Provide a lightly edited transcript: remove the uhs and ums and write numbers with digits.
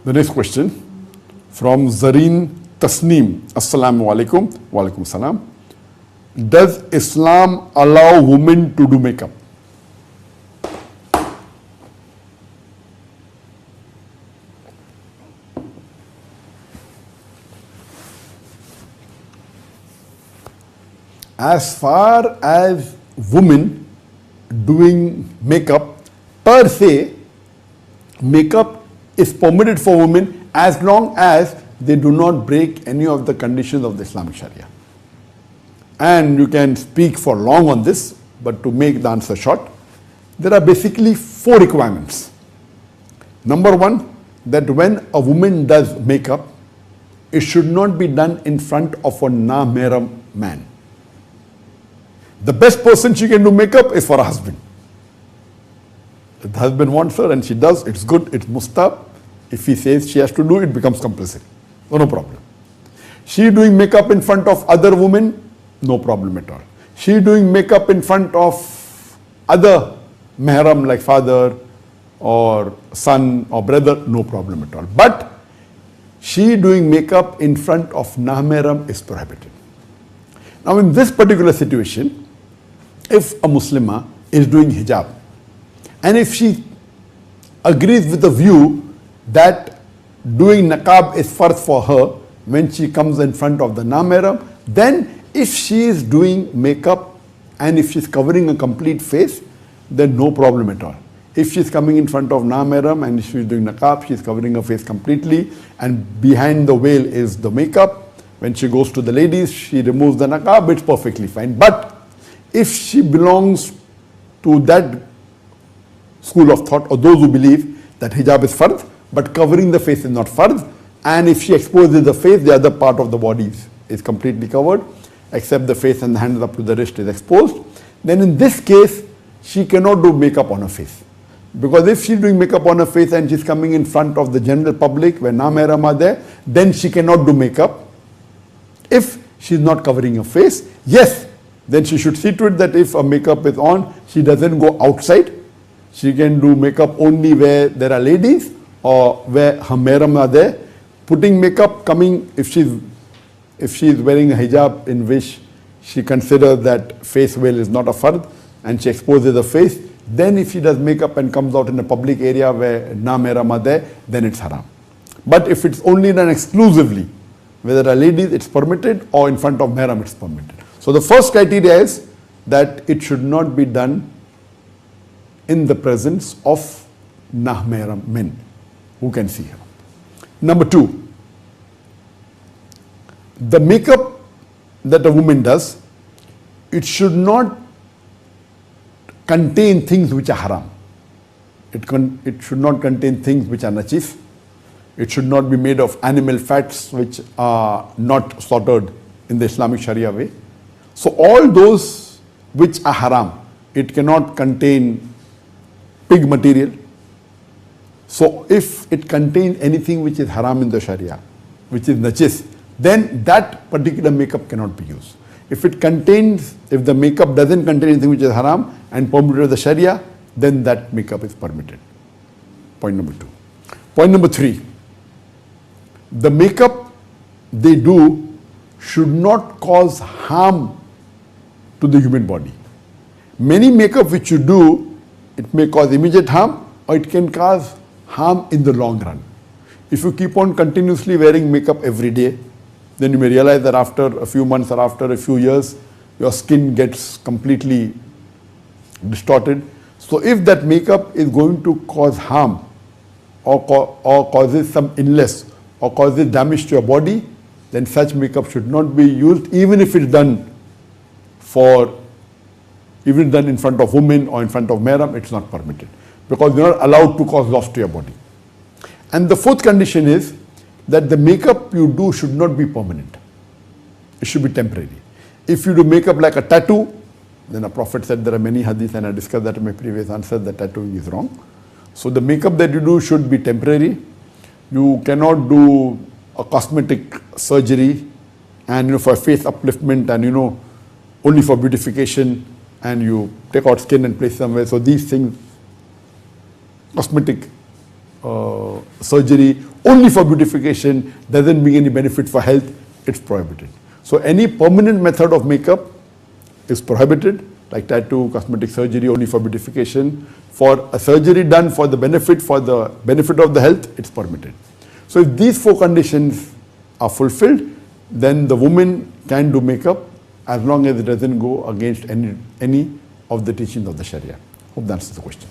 The next question from Zareen Tasneem. Assalamu alaikum. Wa alaikum salam. Does Islam allow women to do makeup? As far as women doing makeup, per se, makeup is permitted for women as long as they do not break any of the conditions of the Islamic Sharia. And you can speak for long on this, but to make the answer short, there are basically 4 requirements. Number 1, that when a woman does makeup, it should not be done in front of a na-mahram man. The best person she can do makeup is for a husband. If the husband wants her and she does, it's good, it's mustab. If he says she has to do, it becomes compulsory. So no problem. She doing makeup in front of other women, no problem at all. She doing makeup in front of other mahram like father or son or brother, no problem at all. But she doing makeup in front of na-mahram is prohibited. Now in this particular situation, if a Muslimah is doing hijab and if she agrees with the view that doing niqab is farz for her when she comes in front of the na-mahram, then if she is doing makeup and if she is covering a complete face, then no problem at all. If she is coming in front of na-mahram and she is doing niqab, she is covering her face completely and behind the veil is the makeup. When she goes to the ladies, she removes the niqab, it's perfectly fine. But if she belongs to that school of thought or those who believe that hijab is farz, but covering the face is not farz, and if she exposes the face, the other part of the body is completely covered, except the face and the hands up to the wrist is exposed, then in this case, she cannot do makeup on her face. Because if she's doing makeup on her face and she's coming in front of the general public where na-mahram are there, then she cannot do makeup. If she's not covering her face, yes, then she should see to it that if a makeup is on, she doesn't go outside. She can do makeup only where there are ladies or where her mahram are there. Putting makeup, coming, if she is wearing a hijab in which she considers that face veil is not a fard and she exposes the face, then if she does makeup and comes out in a public area where na-mahram are there, then it's haram. But if it's only done exclusively, whether are ladies, it's permitted, or in front of mahram, it's permitted. So the first criteria is that it should not be done in the presence of na-mahram men who can see her. Number 2, the makeup that a woman does, it should not contain things which are haram. It should not contain things which are najis. It should not be made of animal fats which are not slaughtered in the Islamic Sharia way. So all those which are haram, it cannot contain pig material. So if it contains anything which is haram in the Sharia, which is najis, then that particular makeup cannot be used. If the makeup doesn't contain anything which is haram and permitted in the Sharia, then that makeup is permitted. Point number 2. Point number 3. The makeup they do should not cause harm to the human body. Many makeup which you do, it may cause immediate harm or it can cause harm in the long run. If you keep on continuously wearing makeup every day, then you may realize that after a few months or after a few years, your skin gets completely distorted. So if that makeup is going to cause harm or causes some illness or causes damage to your body, then such makeup should not be used, even if it's done in front of women or in front of mahram, it's not permitted, because you're not allowed to cause loss to your body. And the 4th condition is that the makeup you do should not be permanent. It should be temporary. If you do makeup like a tattoo, then the Prophet said there are many hadiths, and I discussed that in my previous answer, that tattooing is wrong. So the makeup that you do should be temporary. You cannot do a cosmetic surgery and for face upliftment and only for beautification, and you take out skin and place somewhere. So these things, cosmetic surgery only for beautification, doesn't bring any benefit for health, it's prohibited. So any permanent method of makeup is prohibited, like tattoo, cosmetic surgery only for beautification. For a surgery done for the benefit of the health, it's permitted. So if these 4 conditions are fulfilled, then the woman can do makeup as long as it doesn't go against any of the teachings of the Sharia. Hope that answers the question.